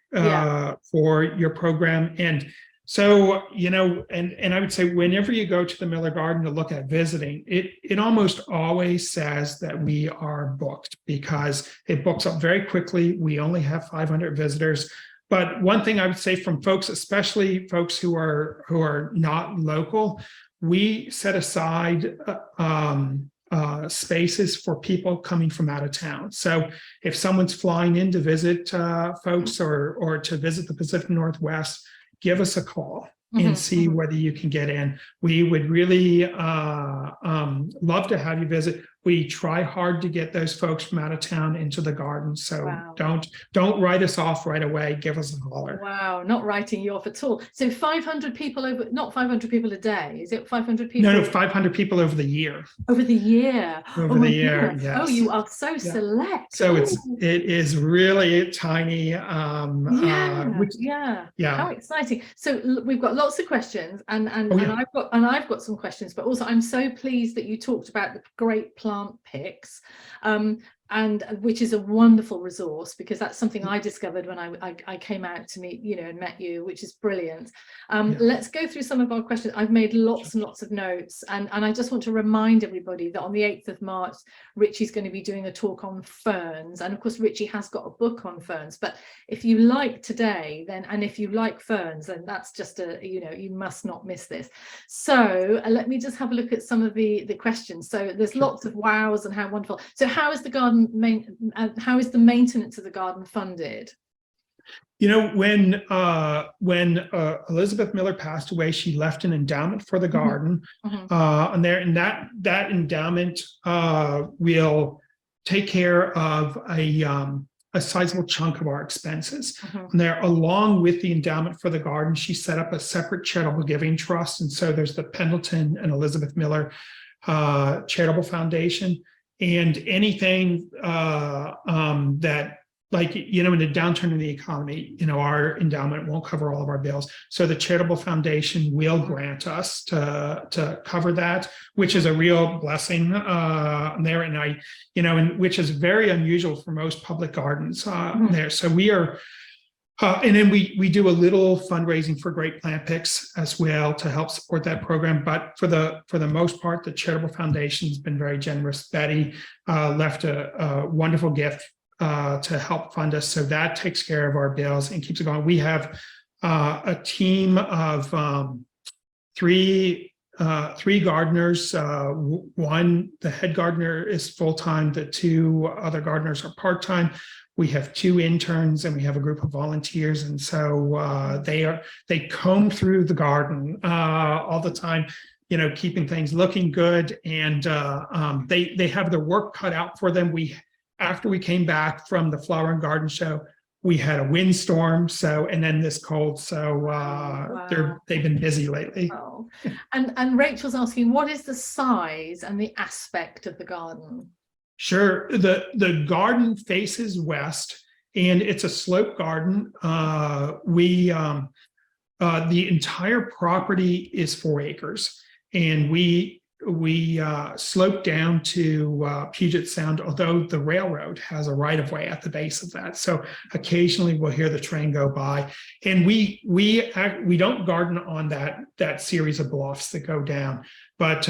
C: for your program. And so, you know, and I would say whenever you go to the Miller Garden to look at visiting, it almost always says that we are booked because it books up very quickly. We only have 500 visitors. But one thing I would say from folks, especially folks who are not local, we set aside spaces for people coming from out of town. So if someone's flying in to visit folks or to visit the Pacific Northwest, give us a call and see whether you can get in. We would really love to have you visit. We try hard to get those folks from out of town into the garden. So don't write us off right away. Give us a holler.
B: Wow, not writing you off at all. So 500 people over, not 500 people a day. Is it 500 people?
C: No, 500 people over the year.
B: Over the year.
C: Over the year, yes.
B: Oh, you are so select.
C: So it is really tiny. How
B: exciting. So we've got lots of questions and I've got some questions, but also I'm so pleased that you talked about the Great Plant Picks, and which is a wonderful resource because that's something I discovered when I came out to meet, you know, and met you, which is brilliant. Let's go through some of our questions. I've made lots and lots of notes, and I just want to remind everybody that on the 8th of March, Richie's going to be doing a talk on ferns, and of course Richie has got a book on ferns. But if you like today, then, and if you like ferns, then that's just you must not miss this. So let me just have a look at some of the questions. So there's lots of wows and how wonderful. So how is the garden how is the maintenance of the garden funded?
C: You know, when Elizabeth Miller passed away, she left an endowment for the garden, and that endowment will take care of a sizable chunk of our expenses. And there, along with the endowment for the garden, she set up a separate charitable giving trust, and so there's the Pendleton and Elizabeth Miller Charitable Foundation. And anything that, like, you know, in a downturn in the economy, you know, our endowment won't cover all of our bills. So the Charitable Foundation will grant us to cover that, which is a real blessing there. And and which is very unusual for most public gardens there. So we are, and then we do a little fundraising for Great Plant Picks as well to help support that program. But for the most part, the Charitable Foundation has been very generous. Betty left a wonderful gift to help fund us. So that takes care of our bills and keeps it going. We have a team of three gardeners. One, the head gardener, is full-time. The two other gardeners are part-time. We have 2 interns and we have a group of volunteers. And so they comb through the garden all the time, you know, keeping things looking good. And they have their work cut out for them. After we came back from the Flower and Garden Show, we had a windstorm, and then this cold. So
B: Wow.
C: they've been busy lately.
B: Oh. And Rachel's asking, what is the size and the aspect of the garden?
C: Sure. The garden faces west, and it's a slope garden. The entire property is 4 acres, and we slope down to Puget Sound, although the railroad has a right of way at the base of that. So occasionally we'll hear the train go by, and we don't garden on that series of bluffs that go down, but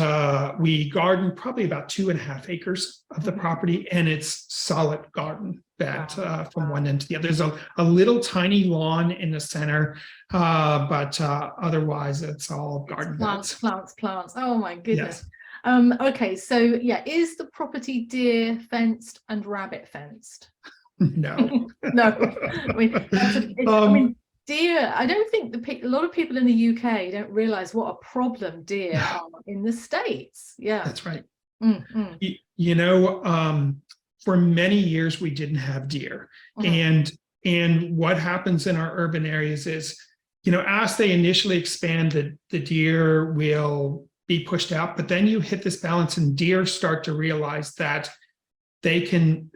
C: we garden probably about 2.5 acres of the property, and it's solid garden bed from one end to the other. There's a little tiny lawn in the center, but otherwise it's all garden beds.
B: Plants. Oh my goodness. Yes. Okay, so yeah, is the property deer fenced and rabbit fenced?
C: No.
B: No. I mean, deer, I don't think a lot of people in the UK don't realize what a problem deer are in the States. Yeah,
C: that's right. You know, for many years we didn't have deer, and what happens in our urban areas is, you know, as they initially expand, the deer will be pushed out, but then you hit this balance, and deer start to realize that they can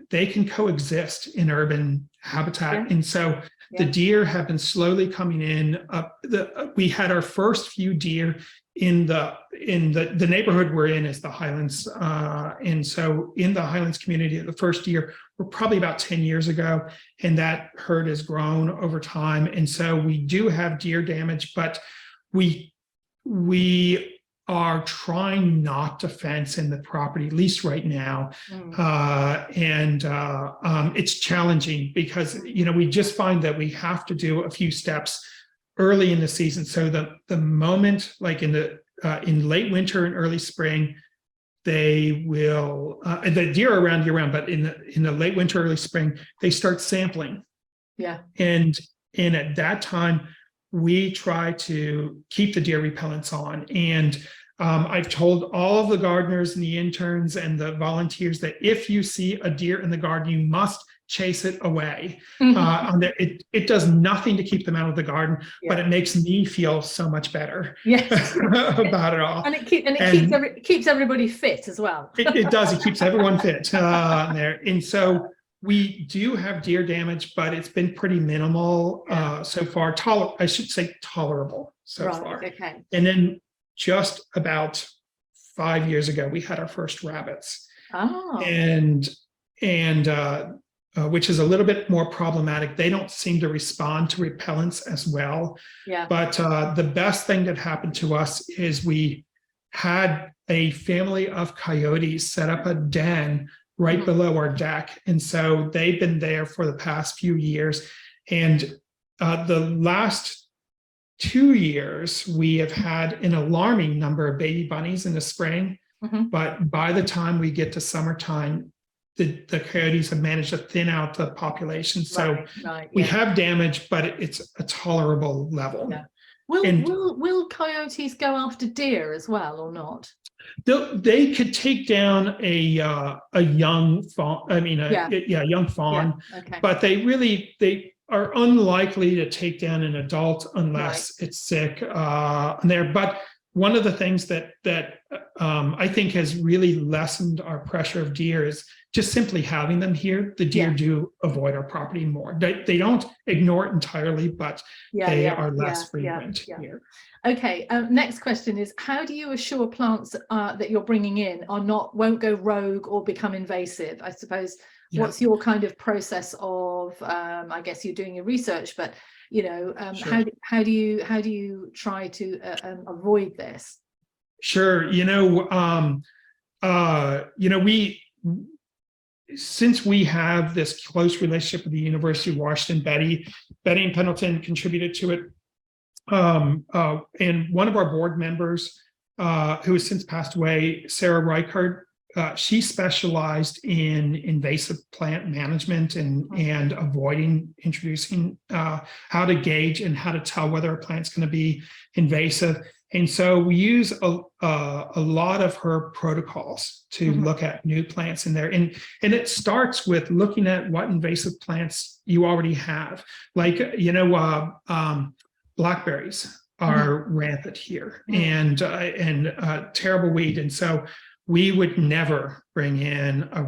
C: coexist in urban habitat, and so the deer have been slowly coming in. We had our first few deer in the neighborhood we're in is the Highlands, and so in the Highlands community, the first deer were probably about 10 years ago, and that herd has grown over time, and so we do have deer damage, but we are trying not to fence in the property, at least right now. It's challenging because, you know, we just find that we have to do a few steps early in the season. So the moment, like in late winter and early spring, they will, the deer are around year round, but in the late winter, early spring, they start sampling.
B: Yeah.
C: And at that time, we try to keep the deer repellents on. And I've told all of the gardeners and the interns and the volunteers that if you see a deer in the garden, you must chase it away. It does nothing to keep them out of the garden, but it makes me feel so much better about it all.
B: And it keeps everybody fit as well.
C: It does. It keeps everyone fit there. And so we do have deer damage, but it's been pretty minimal so far. I should say tolerable so far. Okay. And then just about 5 years ago, we had our first rabbits. Oh. And which is a little bit more problematic. They don't seem to respond to repellents as well. Yeah. But the best thing that happened to us is we had a family of coyotes set up a den right below our deck. And so they've been there for the past few years. And the last 2 years, we have had an alarming number of baby bunnies in the spring. But by the time we get to summertime, the coyotes have managed to thin out the population. So we have damage, but it's a tolerable level. Yeah.
B: Will coyotes go after deer as well or not?
C: They could take down a young fawn. I mean, young fawn. Yeah. Okay. But they are unlikely to take down an adult unless it's sick there. But one of the things that I think has really lessened our pressure of deer is just simply having them here. The deer do avoid our property more. They don't ignore it entirely, but they are less frequent here.
B: Okay, next question is, how do you assure plants that you're bringing in won't go rogue or become invasive? I suppose, what's your kind of process of, I guess you're doing your research, but you know, how do you try to avoid this?
C: Sure. Since we have this close relationship with the University of Washington, Betty and Pendleton contributed to it. And one of our board members, who has since passed away, Sarah Reichard, she specialized in invasive plant management and avoiding introducing, how to gauge and how to tell whether a plant's going to be invasive. And so we use a lot of her protocols to look at new plants in there. And it starts with looking at what invasive plants you already have. Like, blackberries are rampant here and terrible weed. And so we would never bring in a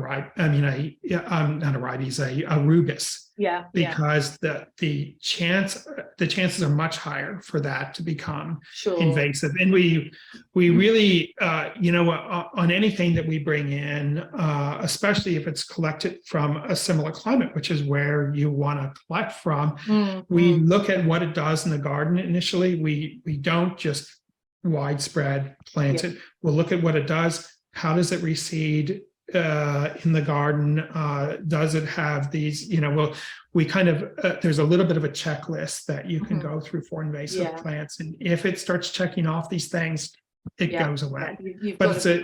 C: rubus.
B: Yeah.
C: Because the chances are much higher for that to become invasive. And we really, on anything that we bring in, especially if it's collected from a similar climate, which is where you want to collect from, we look at what it does in the garden initially. We don't just widespread plant it. We'll look at what it does. How does it reseed in the garden? Does it have these, we kind of, there's a little bit of a checklist that you can go through for invasive plants. And if it starts checking off these things, it goes away. But it's you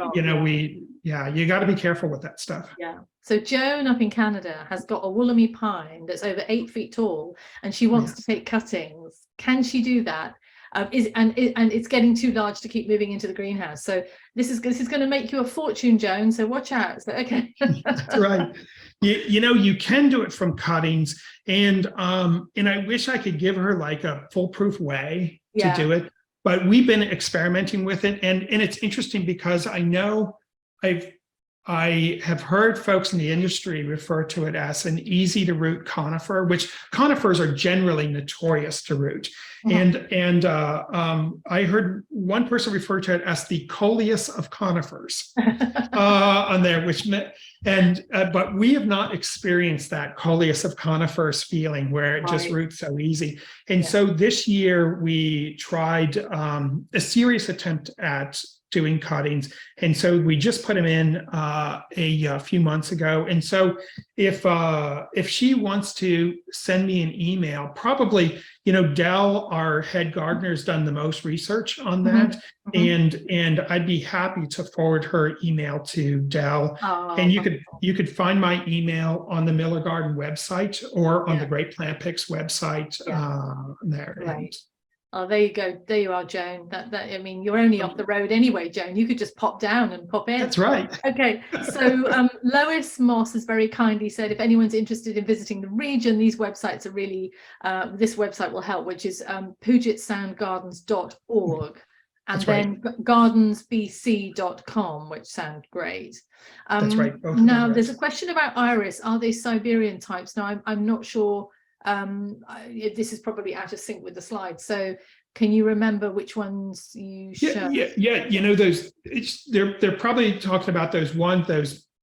C: got to be careful with that stuff.
B: Yeah. So Joan up in Canada has got a woolly pine that's over 8 feet tall, and she wants to take cuttings. Can she do that? And it's getting too large to keep moving into the greenhouse. So this is going to make you a fortune, Joan. So watch out. So, okay.
C: That's right. You can do it from cuttings, and I wish I could give her like a foolproof way to do it, but we've been experimenting with it, and it's interesting because I know I have heard folks in the industry refer to it as an easy to root conifer, which conifers are generally notorious to root. And I heard one person refer to it as the coleus of conifers on there, which meant, but we have not experienced that coleus of conifers feeling where it just roots so easy. And so this year we tried a serious attempt at doing cuttings, and so we just put them in a few months ago. And so if she wants to send me an email, probably Dell, our head gardener, has done the most research on that, and I'd be happy to forward her email to Dell. And you could find my email on the Miller Garden website or on the Great Plant Picks website there.
B: Right. Oh, there you go. There you are, Joan. I mean, you're only up the road anyway, Joan. You could just pop down and pop in.
C: That's right.
B: Okay. So Lois Moss has very kindly said, if anyone's interested in visiting the region, these websites are really, this website will help, which is PugetSoundGardens.org. And then gardensbc.com, which sound great.
C: That's right.
B: Now, there's a question about iris. Are they Siberian types? Now, I'm not sure. This is probably out of sync with the slide. So can you remember which ones you showed?
C: Yeah. Those, they're probably talking about those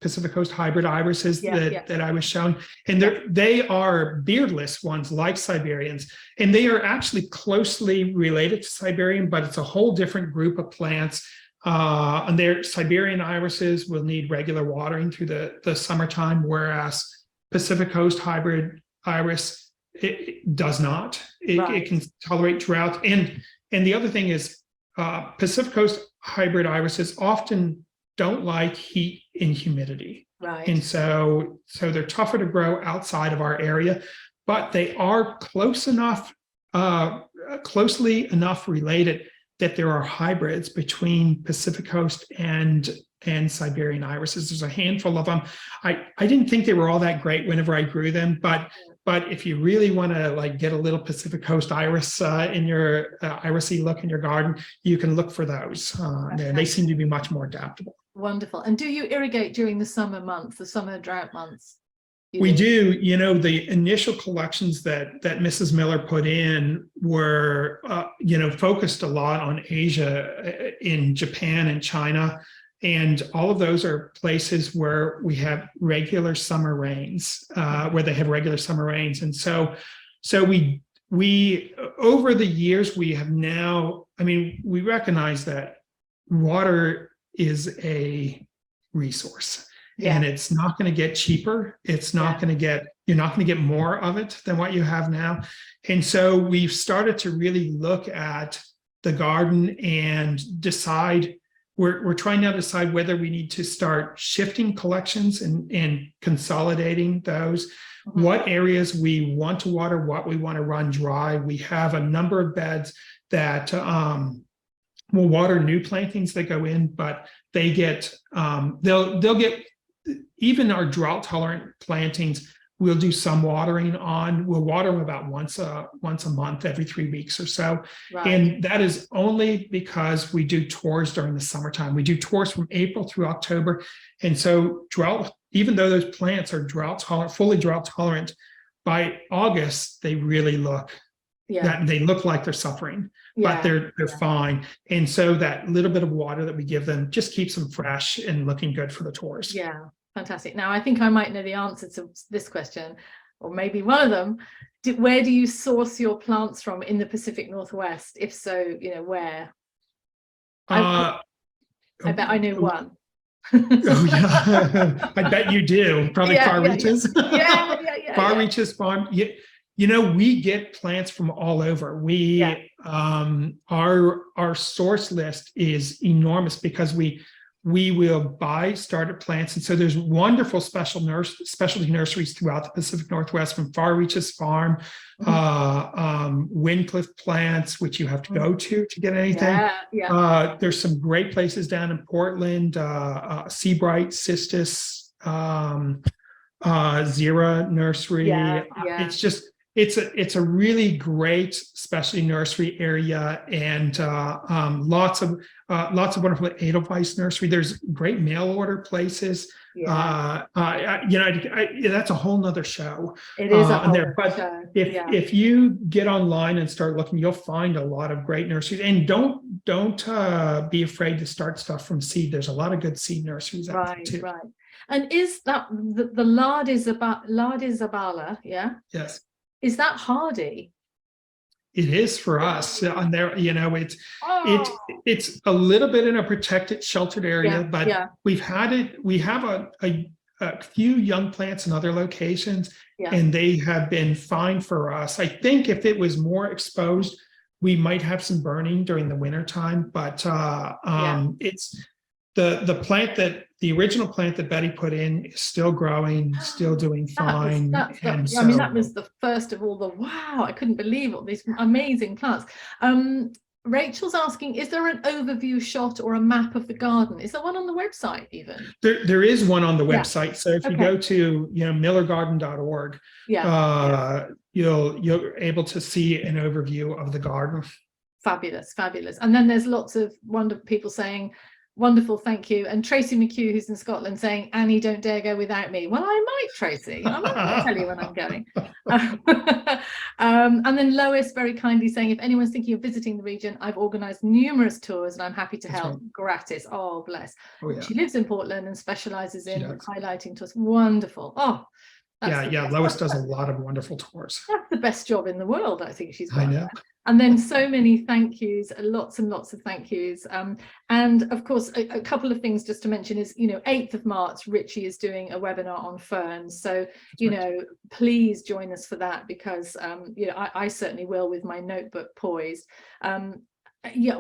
C: Pacific Coast hybrid irises that I was shown. And they are beardless ones like Siberians. And they are actually closely related to Siberian, but it's a whole different group of plants. And their Siberian irises will need regular watering through the summertime, whereas Pacific Coast hybrid iris, it does not. It can tolerate drought. And the other thing is Pacific Coast hybrid irises often don't like heat and humidity.
B: Right.
C: And so they're tougher to grow outside of our area, but they are closely enough related that there are hybrids between Pacific Coast and Siberian irises. There's a handful of them. I didn't think they were all that great whenever I grew them, but if you really want to get a little Pacific Coast iris in your irisy look in your garden, you can look for those. They seem to be much more adaptable.
B: Wonderful. And do you irrigate during the summer months, the summer drought months?
C: We do. The initial collections that Mrs. Miller put in were, focused a lot on Asia, in Japan and China. And all of those are places where we have regular summer rains, And so we over the years, we have now, we recognize that water is a resource. And it's not going to get cheaper. It's not going to get, you're not going to get more of it than what you have now. And so we've started to really look at the garden and decide we're trying now to decide whether we need to start shifting collections and consolidating those. What areas we want to water, what we want to run dry. We have a number of beds that will water new plantings that go in, but they get they'll get, even our drought tolerant plantings, we'll do some watering on. We'll water them about once a month, every 3 weeks or so. Right. And that is only because we do tours during the summertime. We do tours from April through October. And so even though those plants are fully drought tolerant, by August, they really look, they look like they're suffering, but they're fine. And so that little bit of water that we give them just keeps them fresh and looking good for the tours.
B: Yeah. Fantastic. Now, I think I might know the answer to this question, or maybe one of them. Where do you source your plants from in the Pacific Northwest? If so, where? I bet I know one.
C: Oh, yeah. I bet you do. Probably Far Reaches. Far Reaches Farm. We get plants from all over. Our source list is enormous because we will buy started plants. And so there's wonderful specialty nurseries throughout the Pacific Northwest, from Far Reaches Farm, Windcliff Plants, which you have to go to get anything. There's some great places down in Portland, Seabright, Cistus, Zira Nursery. It's just, it's a really great specialty nursery area, and lots of wonderful Edelweiss Nursery. There's great mail order places. That's a whole nother show.
B: It is a whole show.
C: If you get online and start looking, you'll find a lot of great nurseries. And don't be afraid to start stuff from seed. There's a lot of good seed nurseries out there too.
B: Right. And is that the Lard Isabella? Yeah.
C: Yes.
B: Is that hardy?
C: It is for us. And there, it's a little bit in a protected, sheltered area, but we have a few young plants in other locations, and they have been fine for us. I think if it was more exposed, we might have some burning during the winter time, but it's the original plant that Betty put in is still growing, still doing fine.
B: That was the first of all the wow, I couldn't believe all these amazing plants. Rachel's asking, is there an overview shot or a map of the garden? Is there one on the website even?
C: There is one on the website. So if you go to millergarden.org, you're able to see an overview of the garden.
B: Fabulous. And then there's lots of wonderful people saying, wonderful, thank you. And Tracy McHugh, who's in Scotland, saying, Annie, don't dare go without me. Well, I might, Tracy. I might tell you when I'm going. And then Lois very kindly saying, if anyone's thinking of visiting the region, I've organised numerous tours and I'm happy to help gratis. Oh, bless. She lives in Portland and specialises in highlighting to us. Wonderful. Oh,
C: Lois does a lot of wonderful tours.
B: That's the best job in the world, I think she's got.
C: I know.
B: And then so many thank yous, lots and lots of thank yous. And of course, a couple of things just to mention is, 8th of March, Richie is doing a webinar on ferns. So, please join us for that, because, I certainly will, with my notebook poised. What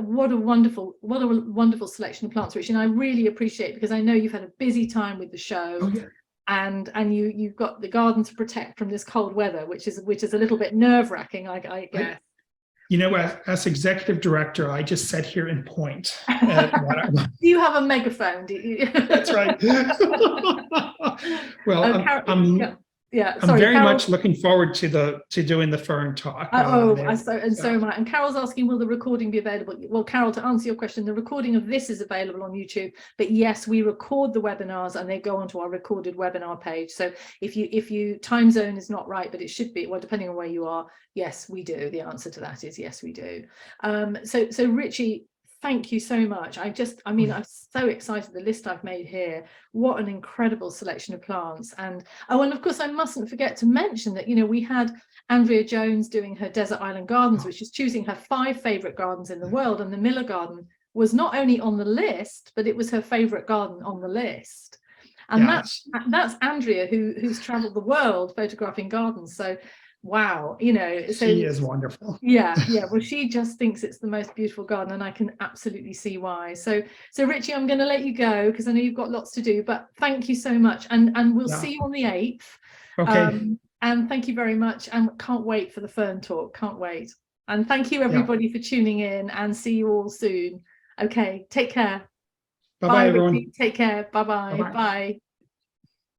B: a wonderful selection of plants, Richie. And I really appreciate it, because I know you've had a busy time with the show.
C: Oh, yeah.
B: And you've got the garden to protect from this cold weather, which is a little bit nerve-wracking, I guess.
C: As executive director, I just sit here and point.
B: Do you have a megaphone? Do you?
C: That's right. Well, I'm very much looking forward to doing the fern talk.
B: So am I. And Carol's asking, will the recording be available? Well, Carol, to answer your question, the recording of this is available on YouTube. But yes, we record the webinars and they go onto our recorded webinar page. So if you time zone is not right, but it should be, well, depending on where you are, yes, we do. The answer to that is yes, we do. So Richie, thank you so much. I'm so excited, the list I've made here. What an incredible selection of plants. And of course, I mustn't forget to mention that, we had Andrea Jones doing her Desert Island Gardens, which is choosing her 5 favorite gardens in the world. And the Miller Garden was not only on the list, but it was her favorite garden on the list. And that's Andrea, who's traveled the world photographing gardens. So wow, you know, so
C: she is wonderful.
B: Yeah, well, she just thinks it's the most beautiful garden, and I can absolutely see why. So Richie, I'm going to let you go because I know you've got lots to do, but thank you so much, and we'll see you on the 8th.
C: Okay.
B: And thank you very much, and can't wait for the fern talk. Can't wait. And thank you everybody for tuning in, and see you all soon. Okay, take care.
C: Bye, everyone.
B: Richie. Take care. Bye.
C: Bye.
B: Bye.